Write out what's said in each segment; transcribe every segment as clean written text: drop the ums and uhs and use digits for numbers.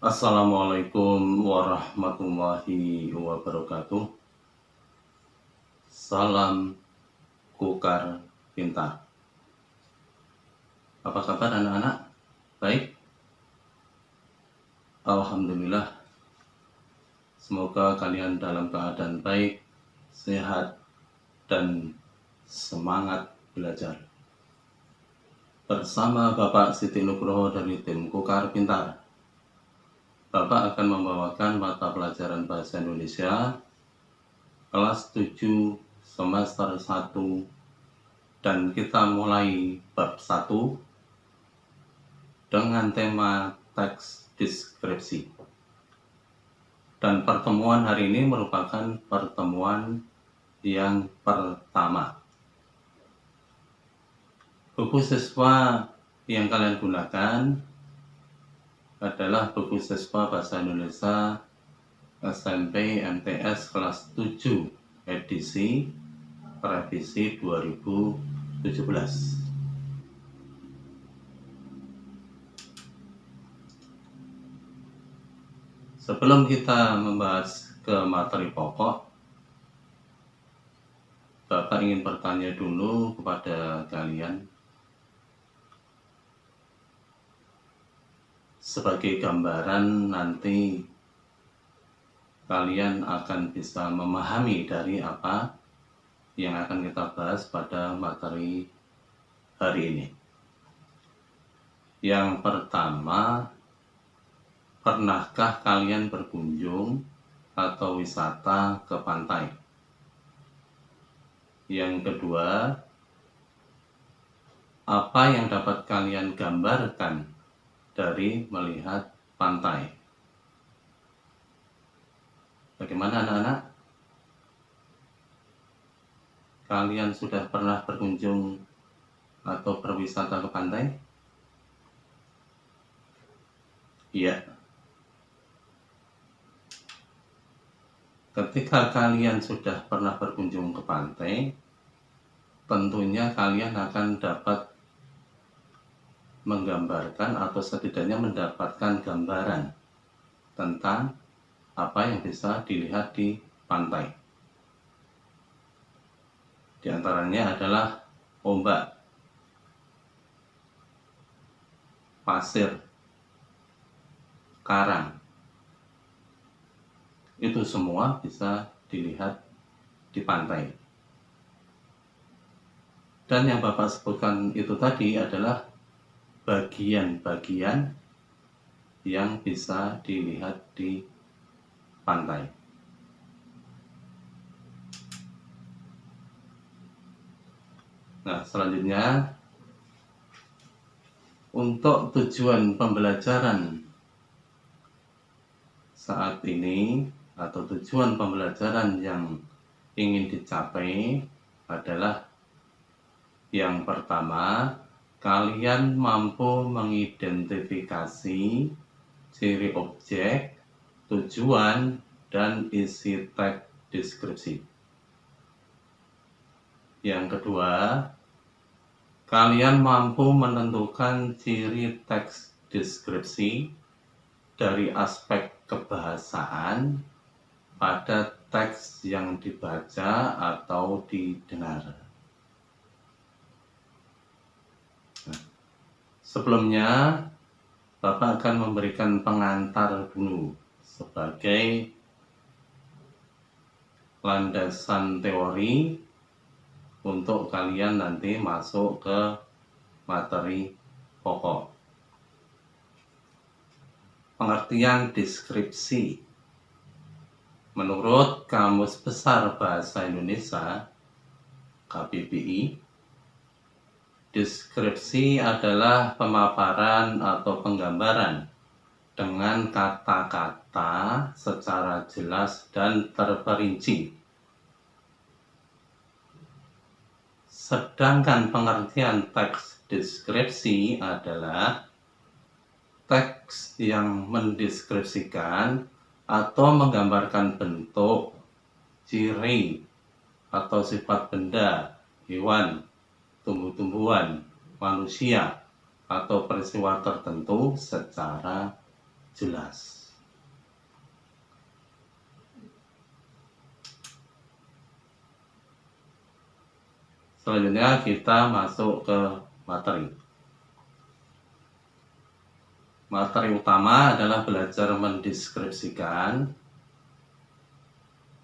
Assalamualaikum warahmatullahi wabarakatuh. Salam Kukar Pintar. Apa kabar anak-anak? Baik? Alhamdulillah. Semoga kalian dalam keadaan baik, sehat, dan semangat belajar. Bersama Bapak Siti Nugroho dari tim Kukar Pintar, Bapak akan membawakan mata pelajaran Bahasa Indonesia kelas 7 semester 1, dan kita mulai bab 1 dengan tema teks deskripsi. Dan pertemuan hari ini merupakan pertemuan yang pertama. Buku siswa yang kalian gunakan adalah buku siswa Bahasa Indonesia SMP MTS kelas 7 edisi revisi 2017. Sebelum kita membahas ke materi pokok, Bapak ingin bertanya dulu kepada kalian. Sebagai gambaran, nanti kalian akan bisa memahami dari apa yang akan kita bahas pada materi hari ini. Yang pertama, pernahkah kalian berkunjung atau wisata ke pantai? Yang kedua, apa yang dapat kalian gambarkan dari melihat pantai? Bagaimana anak-anak? Kalian sudah pernah berkunjung atau berwisata ke pantai? Iya. Ketika kalian sudah pernah berkunjung ke pantai, tentunya kalian akan dapat menggambarkan atau setidaknya mendapatkan gambaran tentang apa yang bisa dilihat di pantai. Di antaranya adalah ombak, pasir, karang. Itu semua bisa dilihat di pantai. Dan yang Bapak sebutkan itu tadi adalah bagian-bagian yang bisa dilihat di pantai. Nah, selanjutnya, untuk tujuan pembelajaran saat ini atau tujuan pembelajaran yang ingin dicapai adalah yang pertama, kalian mampu mengidentifikasi ciri objek, tujuan, dan isi teks deskripsi. Yang kedua, kalian mampu menentukan ciri teks deskripsi dari aspek kebahasaan pada teks yang dibaca atau didengar. Sebelumnya, Bapak akan memberikan pengantar dulu sebagai landasan teori untuk kalian nanti masuk ke materi pokok. Pengertian deskripsi. Menurut Kamus Besar Bahasa Indonesia (KBBI), deskripsi adalah pemaparan atau penggambaran dengan kata-kata secara jelas dan terperinci. Sedangkan pengertian teks deskripsi adalah teks yang mendeskripsikan atau menggambarkan bentuk, ciri, atau sifat benda, hewan, tumbuh-tumbuhan, manusia, atau peristiwa tertentu secara jelas. Selanjutnya kita masuk ke materi. Materi utama adalah belajar mendeskripsikan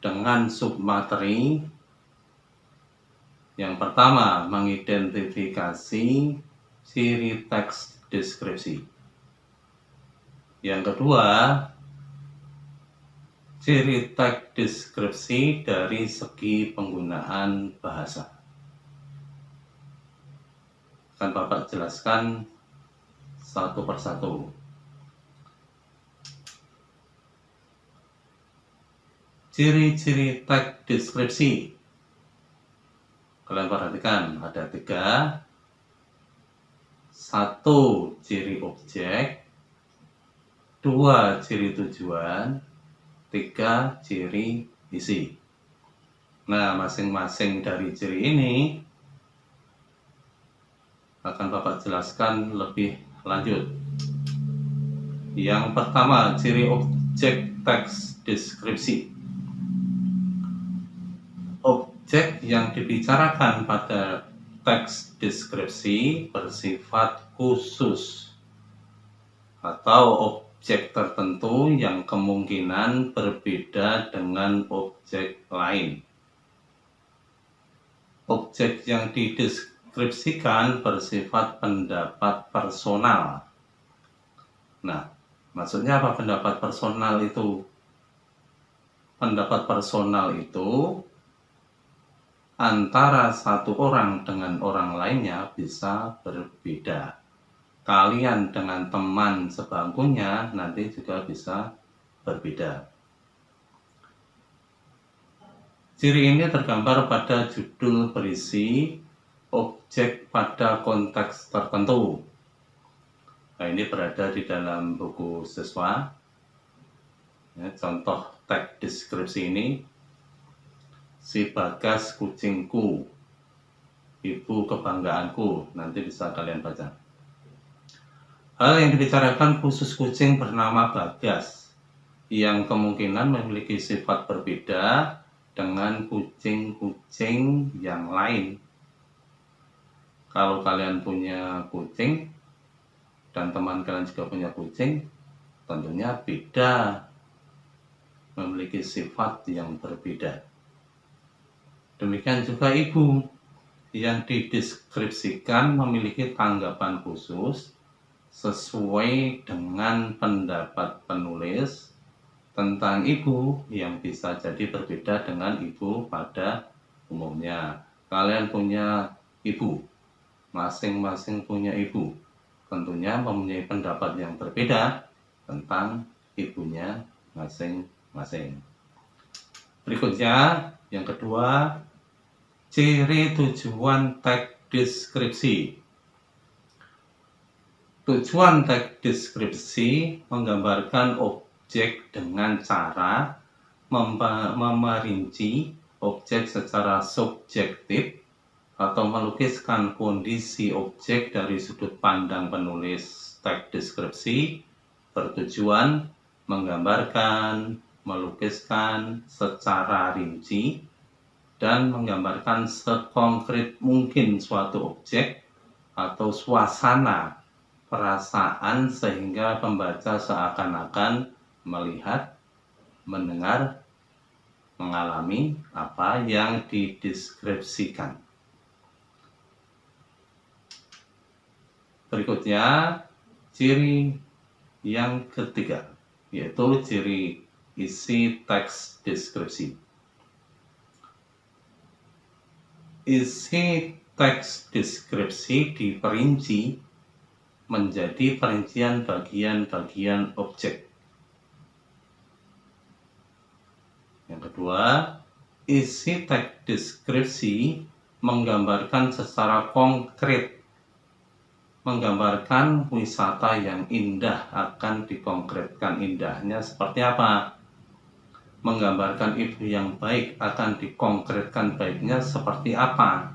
dengan submateri. Yang pertama, mengidentifikasi ciri teks deskripsi. Yang kedua, ciri teks deskripsi dari segi penggunaan bahasa. Akan Bapak jelaskan satu persatu. Ciri-ciri teks deskripsi. Kalian perhatikan, ada 3. 1, ciri objek. 2, ciri tujuan. 3, ciri isi. Nah, masing-masing dari ciri ini akan Bapak jelaskan lebih lanjut. Yang pertama, ciri objek teks deskripsi. Objek yang dibicarakan pada teks deskripsi bersifat khusus atau objek tertentu yang kemungkinan berbeda dengan objek lain. Objek yang dideskripsikan bersifat pendapat personal. Nah, maksudnya apa pendapat personal itu? Pendapat personal itu antara satu orang dengan orang lainnya bisa berbeda. Kalian dengan teman sebangkunya nanti juga bisa berbeda. Ciri ini tergambar pada judul berisi objek pada konteks tertentu. Nah, ini berada di dalam buku siswa. Ya, contoh teks deskripsi ini. Si Bagas kucingku, ibu kebanggaanku. Nanti bisa kalian baca. Hal yang dibicarakan khusus kucing bernama Bagas, yang kemungkinan memiliki sifat berbeda dengan kucing-kucing yang lain. Kalau kalian punya kucing, dan teman kalian juga punya kucing, tentunya beda, memiliki sifat yang berbeda. Demikian juga ibu yang dideskripsikan memiliki tanggapan khusus sesuai dengan pendapat penulis tentang ibu yang bisa jadi berbeda dengan ibu pada umumnya. Kalian punya ibu, masing-masing punya ibu, tentunya mempunyai pendapat yang berbeda tentang ibunya masing-masing. Berikutnya, yang kedua, ciri tujuan teks deskripsi. Tujuan teks deskripsi menggambarkan objek dengan cara memerinci objek secara subjektif atau melukiskan kondisi objek dari sudut pandang penulis teks deskripsi, bertujuan menggambarkan, melukiskan secara rinci, dan menggambarkan sekonkret mungkin suatu objek atau suasana perasaan sehingga pembaca seakan-akan melihat, mendengar, mengalami apa yang dideskripsikan. Berikutnya, ciri yang ketiga, yaitu ciri isi teks deskripsi. Isi teks deskripsi diperinci menjadi perincian bagian-bagian objek. Yang kedua, isi teks deskripsi menggambarkan secara konkret, menggambarkan wisata yang indah akan dikonkretkan. Indahnya seperti apa? Menggambarkan ibu yang baik akan dikonkretkan baiknya seperti apa.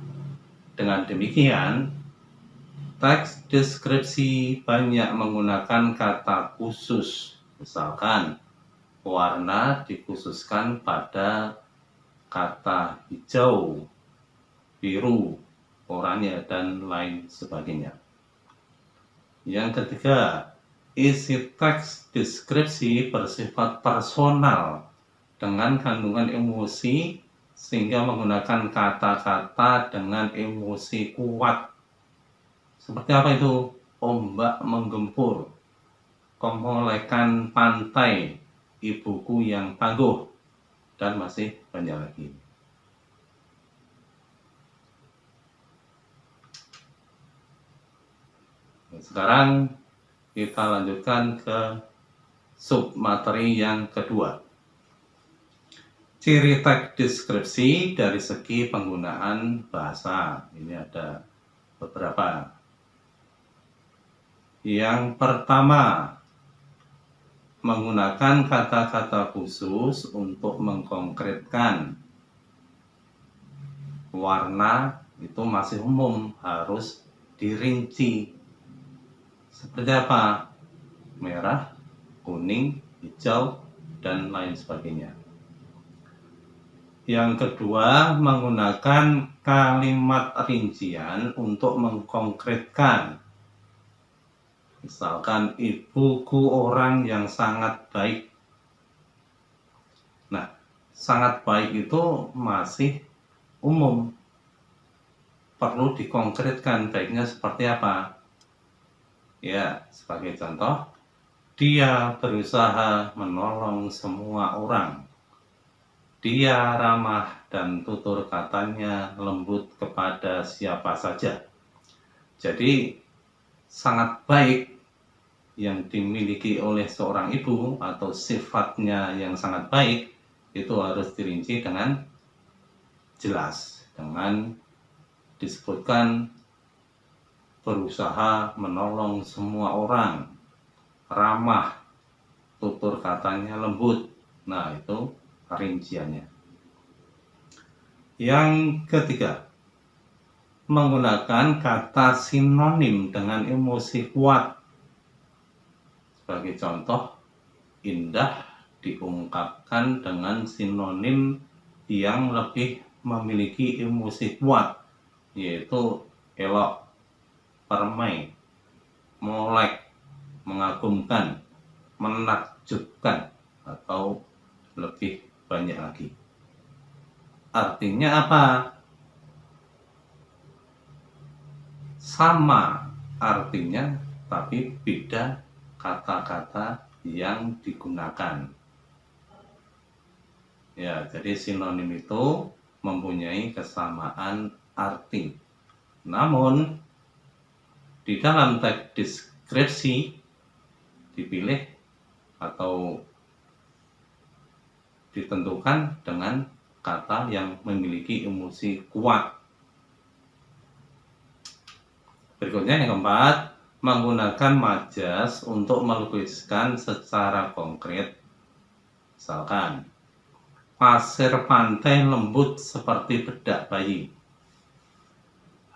Dengan demikian, teks deskripsi banyak menggunakan kata khusus Misalkan warna dikhususkan pada kata hijau, biru, oranye, dan lain sebagainya. Yang ketiga, isi teks deskripsi bersifat personal dengan kandungan emosi sehingga menggunakan kata-kata dengan emosi kuat. Seperti apa itu? Ombak menggempur, kemolekan pantai, ibuku yang tangguh, dan masih banyak lagi. Sekarang kita lanjutkan ke submateri yang kedua. Ciri teks deskripsi dari segi penggunaan bahasa. Ini ada beberapa. Yang pertama, menggunakan kata-kata khusus untuk mengkonkretkan. Warna itu masih umum, harus dirinci. Seperti apa? Merah, kuning, hijau, dan lain sebagainya. Yang kedua, menggunakan kalimat rincian untuk mengkonkretkan. Misalkan, ibuku orang yang sangat baik. Nah, sangat baik itu masih umum. Perlu dikonkretkan baiknya seperti apa? Ya, sebagai contoh, dia berusaha menolong semua orang. Dia ramah dan tutur katanya lembut kepada siapa saja. Jadi, sangat baik yang dimiliki oleh seorang ibu atau sifatnya yang sangat baik itu harus dirinci dengan jelas, dengan disebutkan berusaha menolong semua orang, ramah, tutur katanya lembut. Nah, itu rinciannya. Yang ketiga, menggunakan kata sinonim dengan emosi kuat. Sebagai contoh, indah diungkapkan dengan sinonim yang lebih memiliki emosi kuat, yaitu elok, permai, molek, mengagumkan, menakjubkan, atau lebih banyak lagi. Artinya apa? Sama artinya, tapi beda kata-kata yang digunakan. Ya, jadi sinonim itu mempunyai kesamaan arti. Namun, di dalam teks deskripsi dipilih atau ditentukan dengan kata yang memiliki emosi kuat. Berikutnya yang keempat, menggunakan majas untuk melukiskan secara konkret. Misalkan, pasir pantai lembut seperti bedak bayi.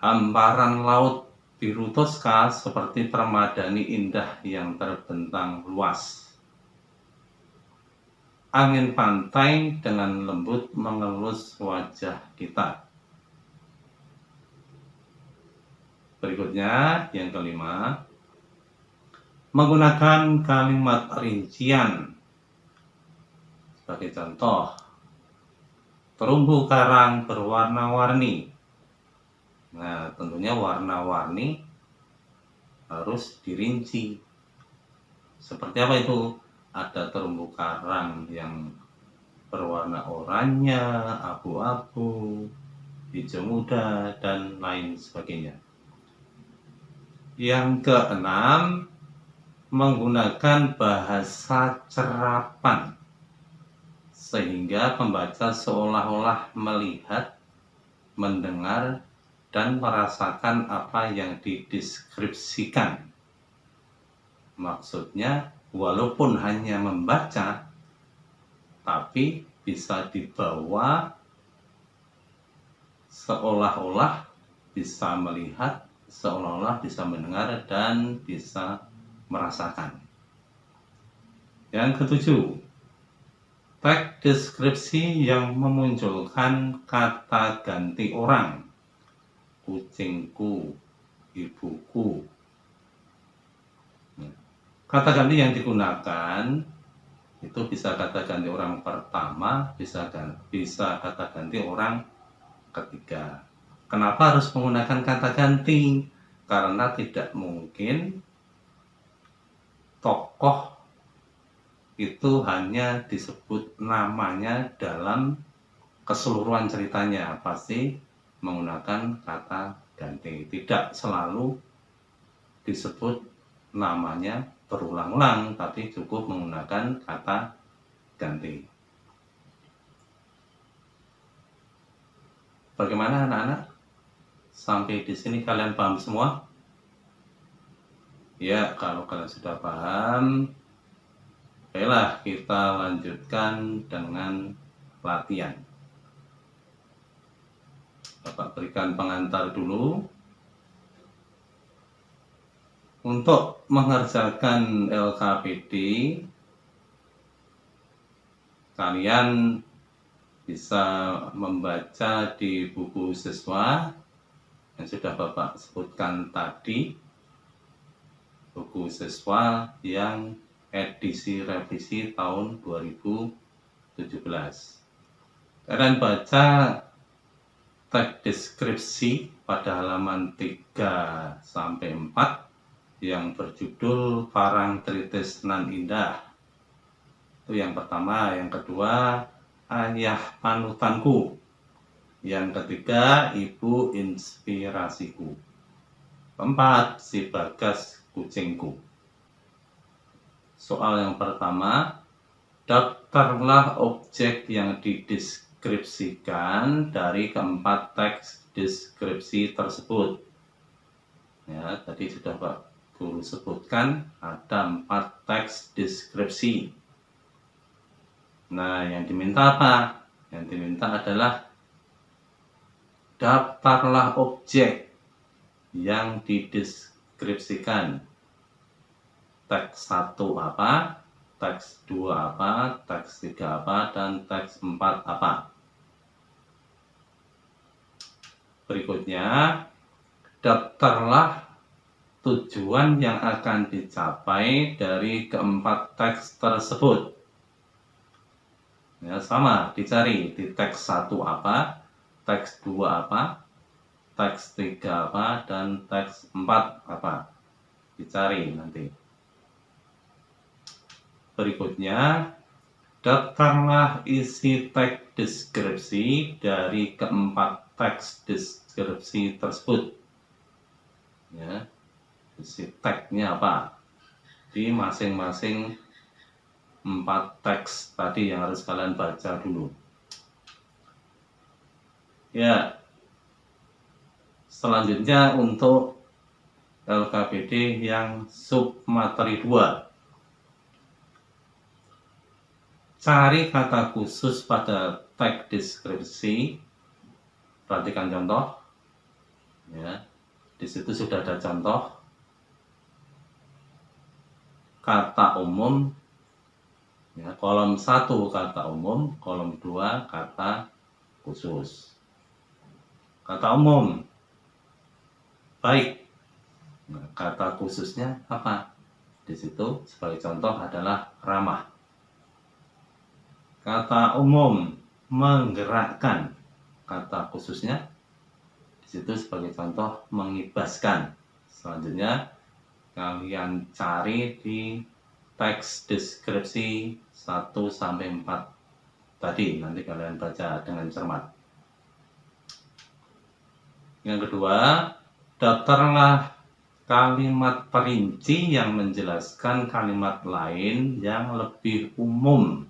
Hamparan laut biru toska seperti permadani indah yang terbentang luas. Angin pantai dengan lembut mengelus wajah kita. Berikutnya, yang kelima, menggunakan kalimat rincian. Sebagai contoh, terumbu karang berwarna-warni. Nah, tentunya warna-warni harus dirinci. Seperti apa itu? Ada terumbu karang yang berwarna oranye, abu-abu, hijau muda, dan lain sebagainya. Yang keenam, menggunakan bahasa cerapan sehingga pembaca seolah-olah melihat, mendengar, dan merasakan apa yang dideskripsikan. Maksudnya, walaupun hanya membaca, tapi bisa dibawa seolah-olah bisa melihat, seolah-olah bisa mendengar, dan bisa merasakan. Yang ketujuh, teks deskripsi yang memunculkan kata ganti orang. Kucingku, ibuku. Kata ganti yang digunakan itu bisa kata ganti orang pertama, bisa kata ganti orang ketiga. Kenapa harus menggunakan kata ganti? Karena tidak mungkin tokoh itu hanya disebut namanya dalam keseluruhan ceritanya, pasti menggunakan kata ganti. Tidak selalu disebut namanya berulang-ulang, tapi cukup menggunakan kata ganti. Bagaimana anak-anak? Sampai di sini kalian paham semua? Ya, kalau kalian sudah paham, baiklah kita lanjutkan dengan latihan. Bapak berikan pengantar dulu. Untuk mengerjakan LKPD, kalian bisa membaca di buku siswa yang sudah Bapak sebutkan tadi, buku siswa yang edisi revisi tahun 2017. Kalian baca teks deskripsi pada halaman 3 sampai 4 yang berjudul Parangtritis Nan Indah. Itu yang pertama. Yang kedua, Ayah Panutanku. Yang ketiga, Ibu Inspirasiku. Keempat, Si Bagas Kucingku. Soal yang pertama, daftarlah objek yang dideskripsikan dari keempat teks deskripsi tersebut. Ya, tadi sudah Pak Guru sebutkan ada 4 teks deskripsi. Nah, yang diminta apa? Yang diminta adalah daftarlah objek yang dideskripsikan. Teks 1 apa, teks 2 apa, teks 3 apa, dan teks 4 apa. Berikutnya, daftarlah tujuan yang akan dicapai dari keempat teks tersebut. Ya, sama, dicari di teks 1 apa, teks 2 apa, teks 3 apa, dan teks 4 apa. Dicari nanti. Berikutnya, daftarlah isi teks deskripsi dari keempat teks deskripsi tersebut. Ya, isi teksnya apa di masing-masing 4 teks tadi yang harus kalian baca dulu. Ya, selanjutnya untuk LKPD yang submateri 2. Cari kata khusus pada teks deskripsi. Perhatikan contoh. Ya, di situ sudah ada contoh. Kata umum. Ya, kolom 1 kata umum, kolom 2 kata khusus. Kata umum, baik. Nah, kata khususnya apa? Di situ sebagai contoh adalah ramah. Kata umum, menggerakkan. Kata khususnya di situ sebagai contoh mengibaskan. Selanjutnya kalian cari di teks deskripsi 1 sampai 4 tadi, nanti kalian baca dengan cermat. Yang kedua, daftarlah kalimat perinci yang menjelaskan kalimat lain yang lebih umum.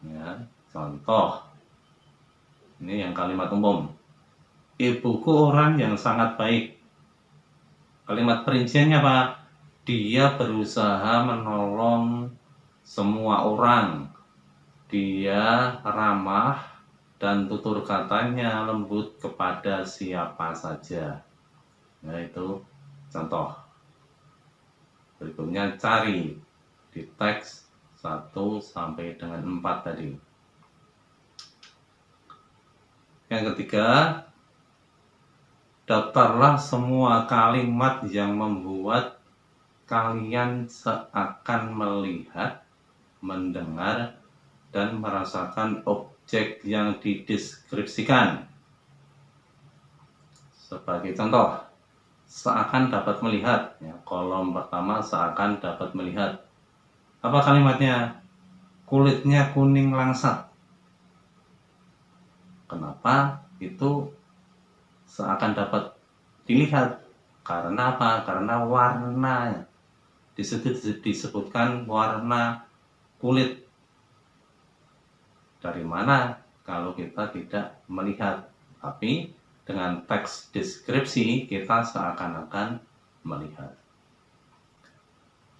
Ya, contoh. Ini yang kalimat umum. Ibuku orang yang sangat baik. Kalimat perinciannya apa? Dia berusaha menolong semua orang. Dia ramah dan tutur katanya lembut kepada siapa saja. Nah, itu contoh. Berikutnya cari di di teks 1 sampai dengan 4 tadi. Yang ketiga, daftarlah semua kalimat yang membuat kalian seakan melihat, mendengar, dan merasakan objek yang dideskripsikan. Sebagai contoh, seakan dapat melihat. Ya, kolom pertama seakan dapat melihat. Apa kalimatnya? Kulitnya kuning langsat. Kenapa itu seakan dapat dilihat? Karena apa? Karena warnanya. Disebutkan warna kulit. Dari mana kalau kita tidak melihat? Tapi dengan teks deskripsi kita seakan-akan melihat.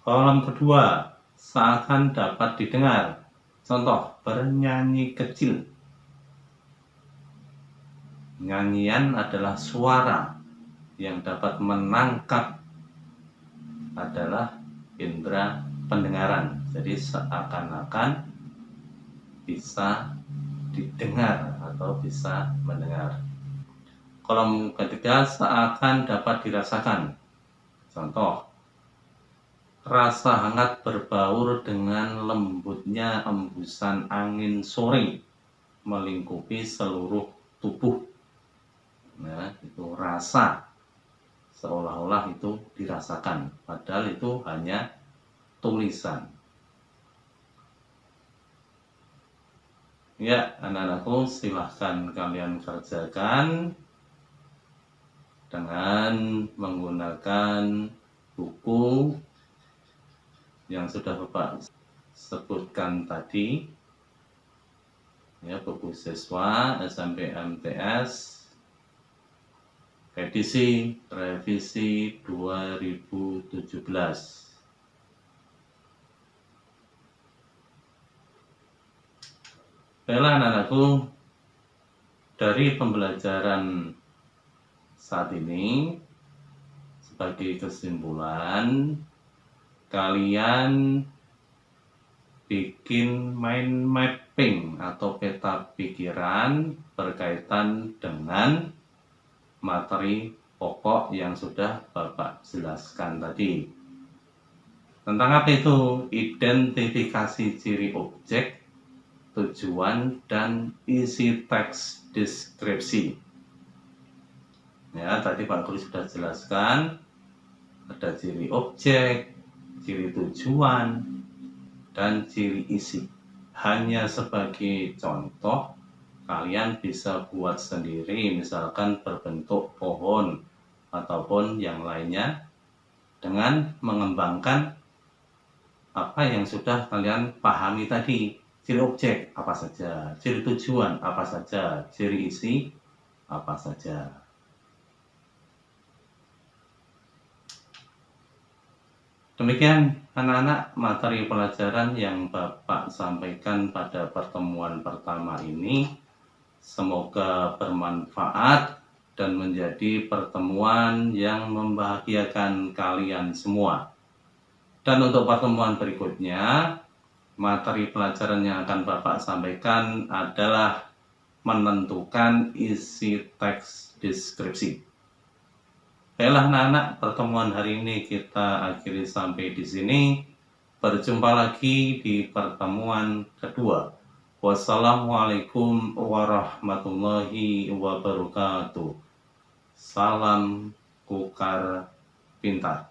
Kolom kedua, seakan dapat didengar. Contoh, bernyanyi kecil. Nyanyian adalah suara yang dapat menangkap adalah indera pendengaran. Jadi seakan-akan bisa didengar atau bisa mendengar. Kolom ketiga, seakan dapat dirasakan. Contoh, rasa hangat berbaur dengan lembutnya embusan angin sore melingkupi seluruh tubuh. Nah, itu rasa seolah-olah itu dirasakan, padahal itu hanya tulisan. Ya, anak-anakku, silahkan kalian kerjakan dengan menggunakan buku yang sudah Bapak sebutkan tadi, ya, buku siswa SMP MTS edisi revisi 2017. Baiklah anak-anakku, dari pembelajaran saat ini, sebagai kesimpulan, kalian bikin mind mapping atau peta pikiran berkaitan dengan materi pokok yang sudah Bapak jelaskan tadi. Tentang apa itu? Identifikasi ciri objek, tujuan, dan isi teks deskripsi. Ya, tadi Pak Guru sudah jelaskan ada ciri objek, ciri tujuan, dan ciri isi. Hanya sebagai contoh, kalian bisa buat sendiri, misalkan berbentuk pohon ataupun yang lainnya, dengan mengembangkan apa yang sudah kalian pahami tadi. Ciri objek apa saja, ciri tujuan apa saja, ciri isi apa saja. Demikian anak-anak materi pelajaran yang Bapak sampaikan pada pertemuan pertama ini. Semoga bermanfaat dan menjadi pertemuan yang membahagiakan kalian semua. Dan untuk pertemuan berikutnya, materi pelajaran yang akan Bapak sampaikan adalah menentukan isi teks deskripsi. Baiklah anak-anak, pertemuan hari ini kita akhiri sampai di sini. Berjumpa lagi di pertemuan kedua. Wassalamualaikum warahmatullahi wabarakatuh. Salam Kukar Pintar.